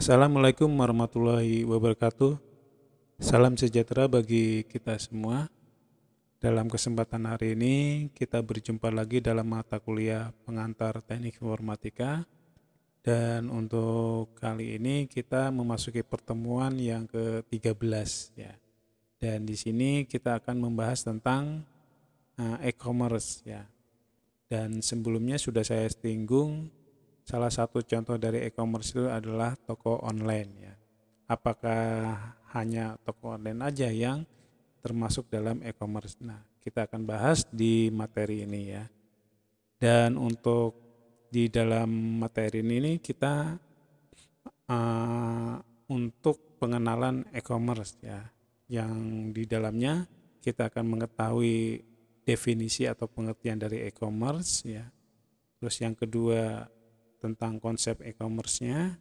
Assalamualaikum warahmatullahi wabarakatuh. Salam sejahtera bagi kita semua. Dalam kesempatan hari ini kita berjumpa lagi dalam mata kuliah pengantar teknik informatika. Dan untuk kali ini kita memasuki pertemuan yang ke-13 ya. Dan di sini kita akan membahas tentang e-commerce ya. Dan sebelumnya sudah saya singgung, salah satu contoh dari e-commerce itu adalah toko online ya. Apakah hanya toko online aja yang termasuk dalam e-commerce? Nah, kita akan bahas di materi ini ya. Dan untuk di dalam materi ini kita untuk pengenalan e-commerce ya, yang di dalamnya kita akan mengetahui definisi atau pengertian dari e-commerce ya. Terus yang kedua tentang konsep e-commerce-nya.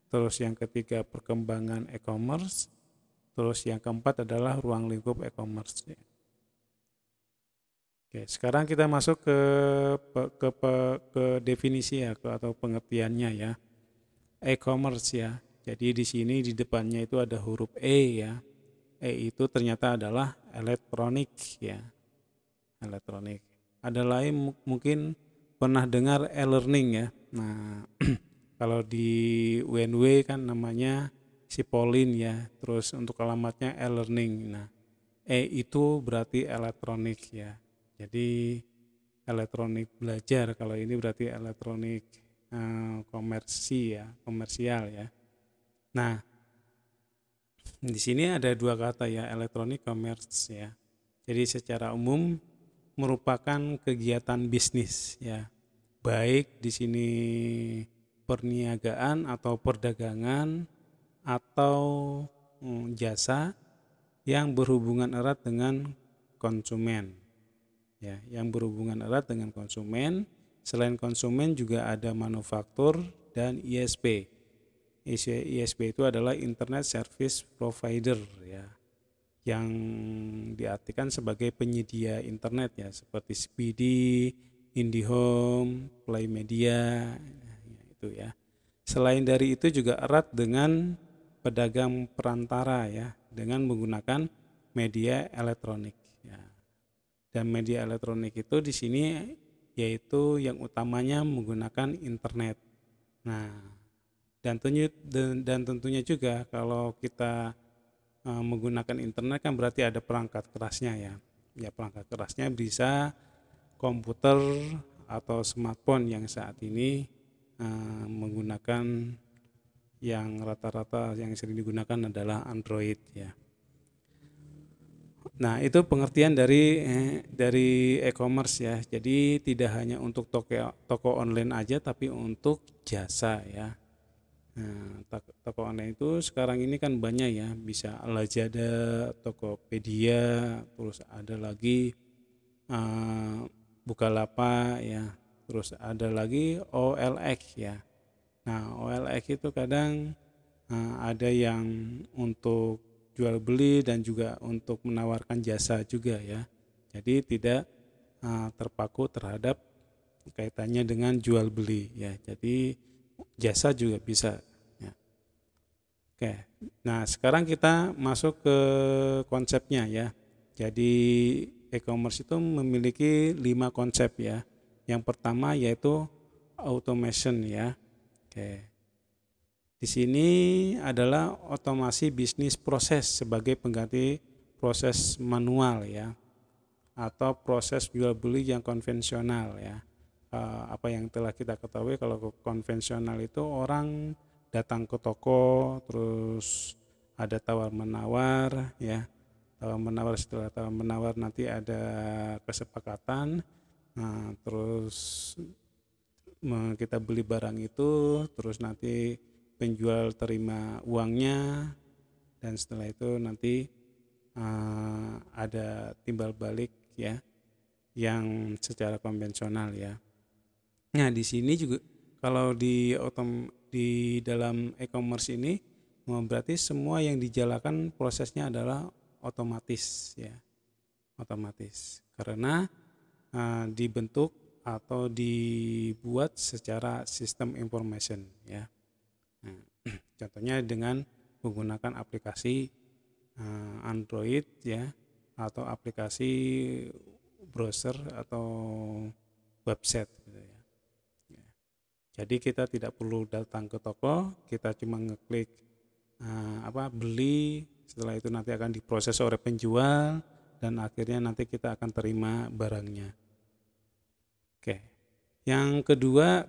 Terus yang ketiga perkembangan e-commerce. Terus yang keempat adalah ruang lingkup e-commerce. Oke, sekarang kita masuk ke definisi ya, atau pengertiannya ya. E-commerce ya. Jadi di sini di depannya itu ada huruf E ya. E itu ternyata adalah elektronik ya. Elektronik. Ada lain mungkin pernah dengar e-learning ya. Nah, kalau di UNW kan namanya Sipolin ya. Terus untuk alamatnya e-learning. Nah, E itu berarti elektronik ya. Jadi elektronik belajar, kalau ini berarti elektronik komersial ya. Nah, di sini ada dua kata ya, elektronik commerce ya. Jadi secara umum merupakan kegiatan bisnis ya. Baik di sini perniagaan atau perdagangan atau jasa yang berhubungan erat dengan konsumen. Ya, yang berhubungan erat dengan konsumen. Selain konsumen juga ada manufaktur dan ISP. ISP itu adalah Internet Service Provider ya, yang diartikan sebagai penyedia internet ya, seperti Speedy, IndiHome, Playmedia itu ya. Selain dari itu juga erat dengan pedagang perantara ya, dengan menggunakan media elektronik ya. Dan media elektronik itu di sini yaitu yang utamanya menggunakan internet. Nah, dan tentunya juga kalau kita menggunakan internet kan berarti ada perangkat kerasnya ya. Ya, perangkat kerasnya bisa komputer atau smartphone yang saat ini menggunakan yang rata-rata yang sering digunakan adalah Android ya. Nah, itu pengertian dari e-commerce ya. Jadi tidak hanya untuk toko online aja, tapi untuk jasa ya. Nah, toko online itu sekarang ini kan banyak ya, bisa Lazada, Tokopedia, terus ada lagi Bukalapak ya, terus ada lagi OLX ya. Nah, OLX itu kadang ada yang untuk jual beli dan juga untuk menawarkan jasa juga ya. Jadi tidak terpaku terhadap kaitannya dengan jual beli ya. Jadi jasa juga bisa ya. Oke. Nah, sekarang kita masuk ke konsepnya ya. Jadi e-commerce itu memiliki 5 konsep ya. Yang pertama yaitu automation ya. Oke. Di sini adalah otomasi bisnis proses sebagai pengganti proses manual ya, atau proses jual beli yang konvensional ya. Apa yang telah kita ketahui kalau konvensional itu orang datang ke toko terus ada tawar menawar ya. Tawar menawar, setelah tawar menawar nanti ada kesepakatan. Nah, terus kita beli barang itu, terus nanti penjual terima uangnya, dan setelah itu nanti ada timbal balik ya, yang secara konvensional ya. Nah, di sini juga kalau di dalam e-commerce ini berarti semua yang dijalankan prosesnya adalah otomatis ya, otomatis karena dibentuk atau dibuat secara sistem information ya. Nah, Contohnya dengan menggunakan aplikasi Android ya, atau aplikasi browser atau website gitu ya. Jadi kita tidak perlu datang ke toko, kita cuma ngeklik beli, setelah itu nanti akan diproses oleh penjual dan akhirnya nanti kita akan terima barangnya. Oke. Yang kedua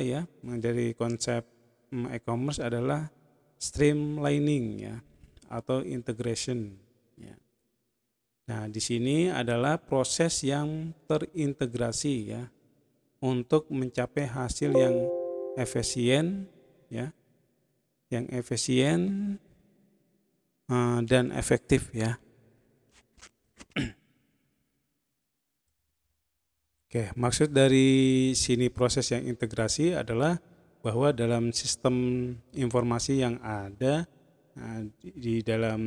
ya, dari konsep e-commerce adalah streamlining ya, atau integration ya. Nah, di sini adalah proses yang terintegrasi ya, untuk mencapai hasil yang efisien ya, dan efektif ya. Oke, maksud dari sini proses yang integrasi adalah bahwa dalam sistem informasi yang ada di dalam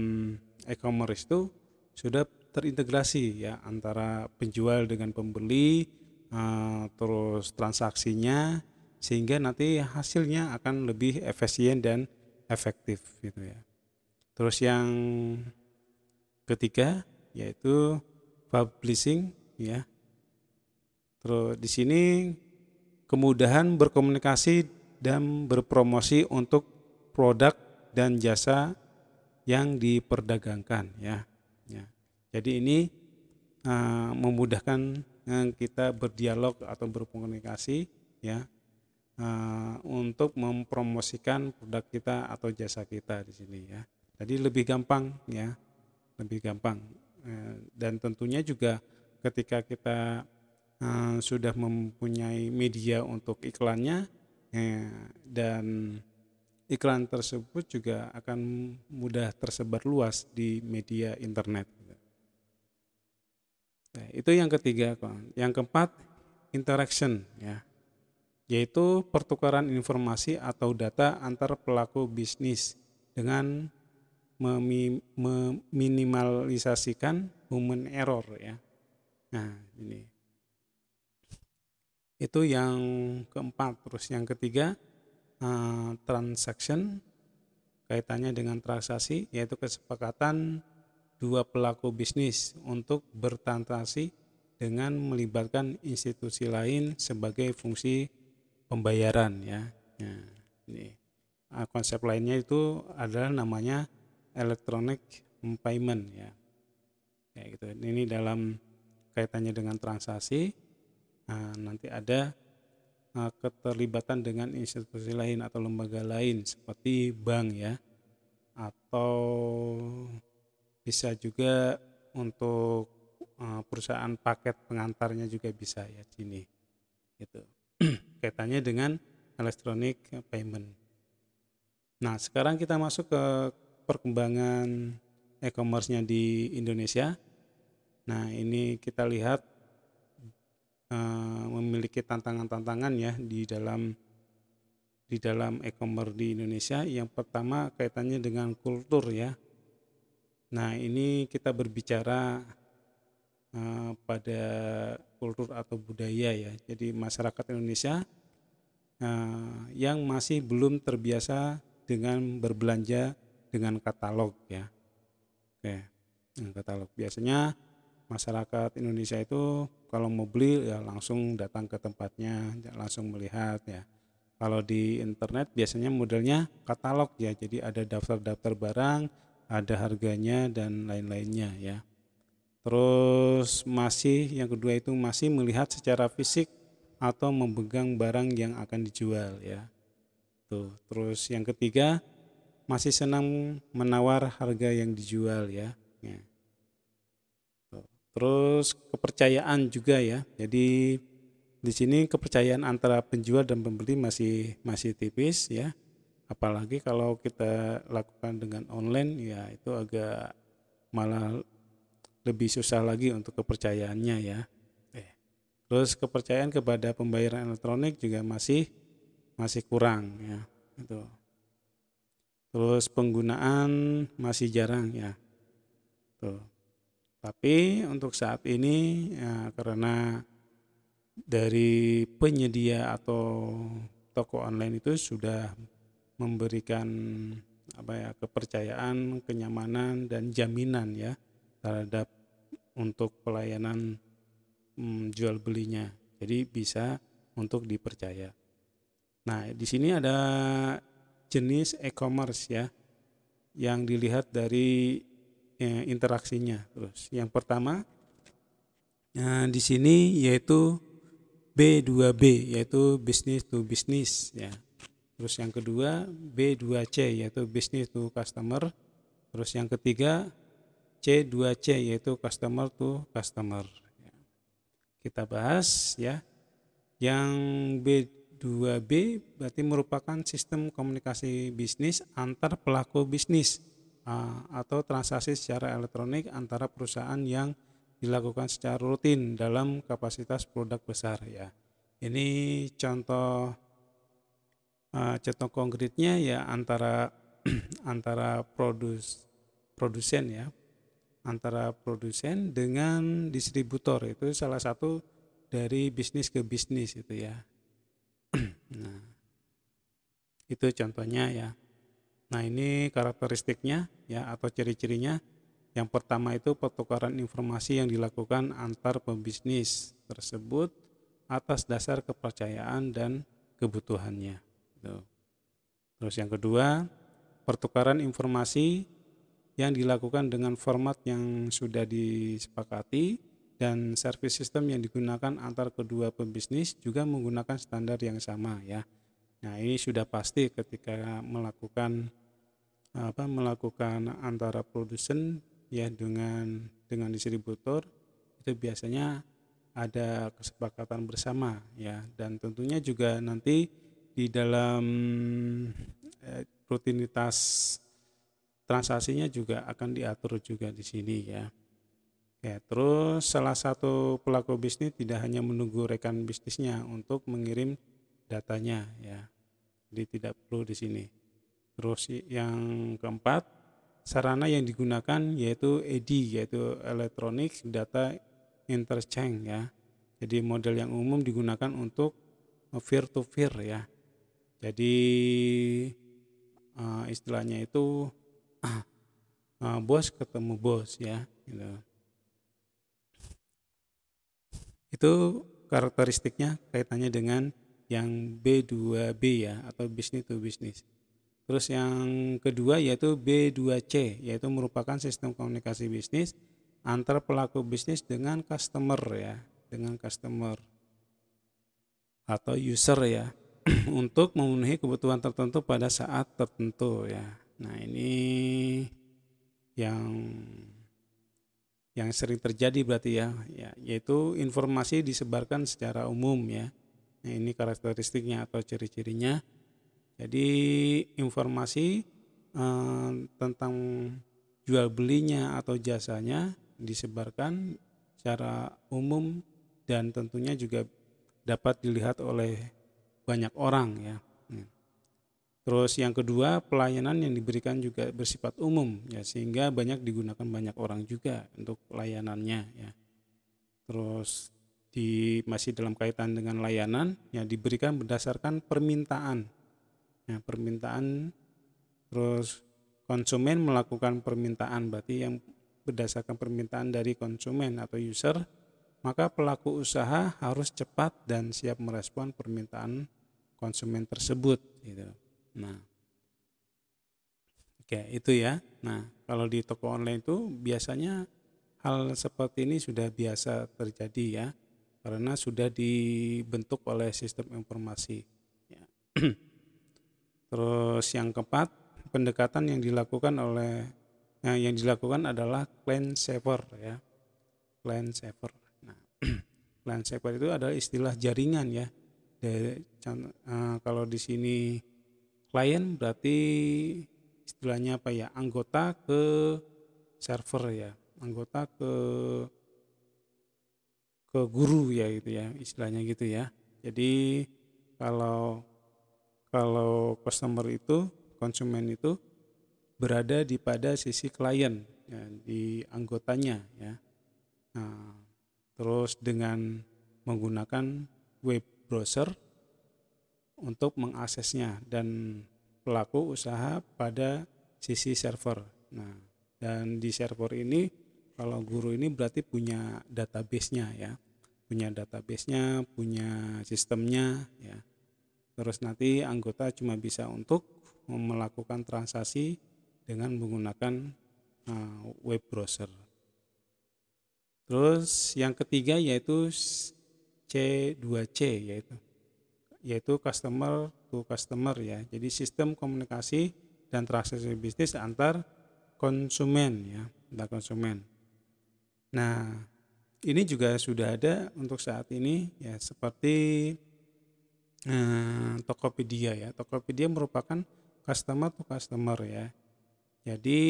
e-commerce itu sudah terintegrasi ya, antara penjual dengan pembeli, terus transaksinya, sehingga nanti hasilnya akan lebih efisien dan efektif gitu ya. Terus yang ketiga yaitu publishing ya. Terus di sini kemudahan berkomunikasi dan berpromosi untuk produk dan jasa yang diperdagangkan ya. Jadi ini memudahkan kita berdialog atau berkomunikasi ya, untuk mempromosikan produk kita atau jasa kita di sini ya. Jadi lebih gampang ya, lebih gampang. Dan tentunya juga ketika kita sudah mempunyai media untuk iklannya, dan iklan tersebut juga akan mudah tersebar luas di media internet. Nah, itu yang ketiga. Yang keempat, interaction ya, yaitu pertukaran informasi atau data antar pelaku bisnis dengan meminimalisasikan human error ya. Nah, ini. Itu yang keempat. Terus yang ketiga, transaction, kaitannya dengan transaksi, yaitu kesepakatan dua pelaku bisnis untuk bertransaksi dengan melibatkan institusi lain sebagai fungsi pembayaran ya. Nah, ini konsep lainnya itu adalah namanya electronic payment ya. Kayak gitu. Ini dalam kaitannya dengan transaksi. Nanti ada keterlibatan dengan institusi lain atau lembaga lain seperti bank ya, atau bisa juga untuk perusahaan paket pengantarnya juga bisa ya sini gitu. Kaitannya dengan electronic payment. Nah, sekarang kita masuk ke perkembangan e-commerce-nya di Indonesia. Nah, ini kita lihat memiliki tantangan-tantangan ya di dalam e-commerce di Indonesia. Yang pertama kaitannya dengan kultur ya. Nah, ini kita berbicara pada kultur atau budaya ya. Jadi masyarakat Indonesia yang masih belum terbiasa dengan berbelanja dengan katalog ya. Oke, dengan katalog. Biasanya masyarakat Indonesia itu kalau mau beli ya langsung datang ke tempatnya, langsung melihat ya. Kalau di internet biasanya modelnya katalog ya, jadi ada daftar-daftar barang, ada harganya dan lain-lainnya ya. Terus yang kedua itu masih melihat secara fisik atau memegang barang yang akan dijual ya. Tuh. Terus yang ketiga masih senang menawar harga yang dijual ya. Terus kepercayaan juga ya. Jadi di sini kepercayaan antara penjual dan pembeli masih tipis ya. Apalagi kalau kita lakukan dengan online ya, itu agak malah lebih susah lagi untuk kepercayaannya ya. Terus kepercayaan kepada pembayaran elektronik juga masih kurang ya. Itu. Terus penggunaan masih jarang ya. Tuh. Tapi untuk saat ini ya, karena dari penyedia atau toko online itu sudah memberikan kepercayaan, kenyamanan dan jaminan ya terhadap untuk pelayanan jual belinya. Jadi bisa untuk dipercaya. Nah, di sini ada jenis e-commerce ya yang dilihat dari interaksinya. Terus yang pertama di sini yaitu B2B, yaitu business to business ya. Terus yang kedua B2C, yaitu business to customer. Terus yang ketiga C2C, yaitu customer to customer. Kita bahas ya. Yang B2B berarti merupakan sistem komunikasi bisnis antar pelaku bisnis atau transaksi secara elektronik antara perusahaan yang dilakukan secara rutin dalam kapasitas produk besar ya. Ini contoh konkretnya ya antara produsen ya, antara produsen dengan distributor, itu salah satu dari bisnis ke bisnis itu ya. Nah, itu contohnya ya. Nah, ini karakteristiknya ya atau ciri-cirinya. Yang pertama itu pertukaran informasi yang dilakukan antar pebisnis tersebut atas dasar kepercayaan dan kebutuhannya. Terus yang kedua, pertukaran informasi yang dilakukan dengan format yang sudah disepakati dan service system yang digunakan antar kedua pebisnis juga menggunakan standar yang sama ya. Nah, ini sudah pasti ketika melakukan antara produsen ya dengan distributor, itu biasanya ada kesepakatan bersama ya, dan tentunya juga nanti di dalam rutinitas transaksinya juga akan diatur juga di sini ya. Ya, terus salah satu pelaku bisnis tidak hanya menunggu rekan bisnisnya untuk mengirim datanya ya. Jadi tidak perlu di sini. Terus yang keempat, sarana yang digunakan yaitu EDI, yaitu Electronic Data Interchange ya. Jadi model yang umum digunakan untuk peer to peer ya. Jadi istilahnya itu bos ketemu bos ya gitu. Itu karakteristiknya kaitannya dengan yang B2B ya atau business to business. Terus yang kedua yaitu B2C, yaitu merupakan sistem komunikasi bisnis antar pelaku bisnis dengan customer ya, dengan customer atau user ya untuk memenuhi kebutuhan tertentu pada saat tertentu ya. Nah, ini yang sering terjadi berarti ya, yaitu informasi disebarkan secara umum ya. Nah, ini karakteristiknya atau ciri-cirinya. Jadi informasi tentang jual belinya atau jasanya disebarkan secara umum dan tentunya juga dapat dilihat oleh banyak orang ya. Terus yang kedua, pelayanan yang diberikan juga bersifat umum ya, sehingga banyak digunakan banyak orang juga untuk layanannya ya. Terus masih dalam kaitan dengan layanan ya, diberikan berdasarkan permintaan. Ya, permintaan, terus konsumen melakukan permintaan, berarti yang berdasarkan permintaan dari konsumen atau user, maka pelaku usaha harus cepat dan siap merespon permintaan konsumen tersebut gitu. Nah, oke, itu ya. Nah, kalau di toko online itu biasanya hal seperti ini sudah biasa terjadi ya, karena sudah dibentuk oleh sistem informasi ya. Terus yang keempat, pendekatan yang dilakukan adalah client saver ya. Client saver. Nah, client saver itu adalah istilah jaringan ya. Kalau di sini klien berarti istilahnya apa ya, anggota ke server ya, anggota ke guru ya gitu ya, istilahnya gitu ya. Jadi kalau customer itu, konsumen itu berada pada sisi klien ya, di anggotanya ya. Nah, terus dengan menggunakan web browser untuk mengaksesnya dan pelaku usaha pada sisi server. Nah, dan di server ini kalau guru ini berarti punya database-nya ya. Punya database-nya, punya sistemnya ya. Terus nanti anggota cuma bisa untuk melakukan transaksi dengan menggunakan web browser. Terus yang ketiga yaitu C2C yaitu customer to customer ya. Jadi sistem komunikasi dan transaksi bisnis antar konsumen ya, antar konsumen. Nah, ini juga sudah ada untuk saat ini ya, seperti Tokopedia ya. Tokopedia merupakan customer to customer ya. Jadi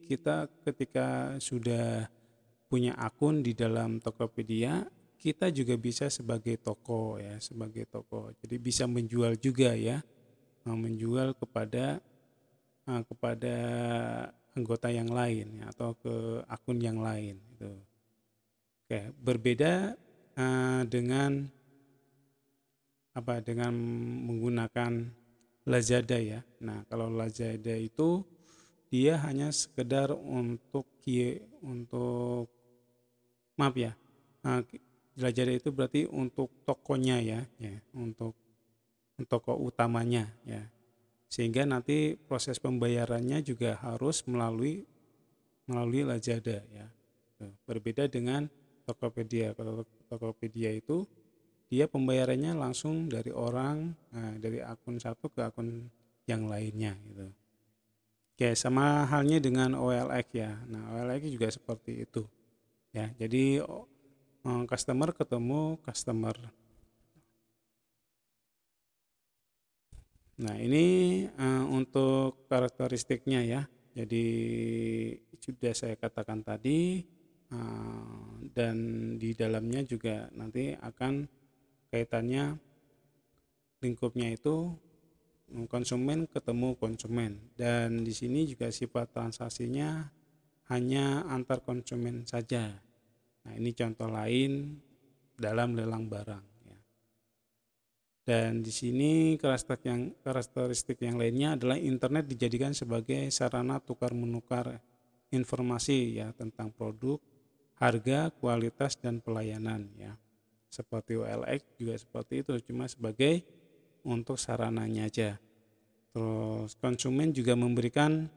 kita ketika sudah punya akun di dalam Tokopedia, kita juga bisa sebagai toko ya, sebagai toko. Jadi bisa menjual juga ya, menjual kepada anggota yang lain ya, atau ke akun yang lain gitu. Oke, berbeda dengan dengan menggunakan Lazada ya. Nah, kalau Lazada itu dia hanya sekedar untuk maaf ya, Lazada itu berarti untuk tokonya ya, untuk toko utamanya ya. Sehingga nanti proses pembayarannya juga harus melalui Lazada ya. Berbeda dengan Tokopedia. Kalau Tokopedia itu dia pembayarannya langsung dari orang, dari akun satu ke akun yang lainnya gitu. Oke, sama halnya dengan OLX ya. Nah, OLX juga seperti itu ya. Jadi customer ketemu customer. Nah, ini untuk karakteristiknya ya. Jadi sudah saya katakan tadi, dan di dalamnya juga nanti akan kaitannya lingkupnya itu konsumen ketemu konsumen, dan di sini juga sifat transaksinya hanya antar konsumen saja. Nah, ini contoh lain dalam lelang barang ya. Dan di sini karakteristik yang lainnya adalah internet dijadikan sebagai sarana tukar menukar informasi ya tentang produk, harga, kualitas dan pelayanan ya. Seperti OLX juga seperti itu, cuma sebagai untuk sarananya aja. Terus konsumen juga memberikan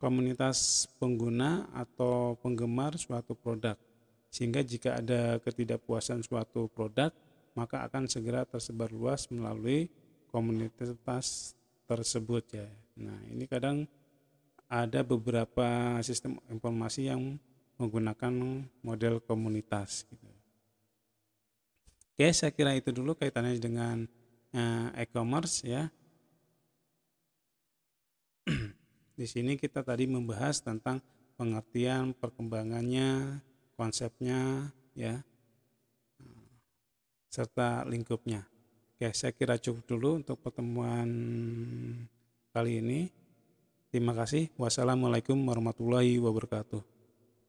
komunitas pengguna atau penggemar suatu produk, sehingga jika ada ketidakpuasan suatu produk maka akan segera tersebar luas melalui komunitas tersebut ya. Nah, ini kadang ada beberapa sistem informasi yang menggunakan model komunitas gitu. Oke, saya kira itu dulu kaitannya dengan e-commerce ya. Di sini kita tadi membahas tentang pengertian, perkembangannya, konsepnya ya, serta lingkupnya. Oke, saya kira cukup dulu untuk pertemuan kali ini. Terima kasih. Wassalamualaikum warahmatullahi wabarakatuh.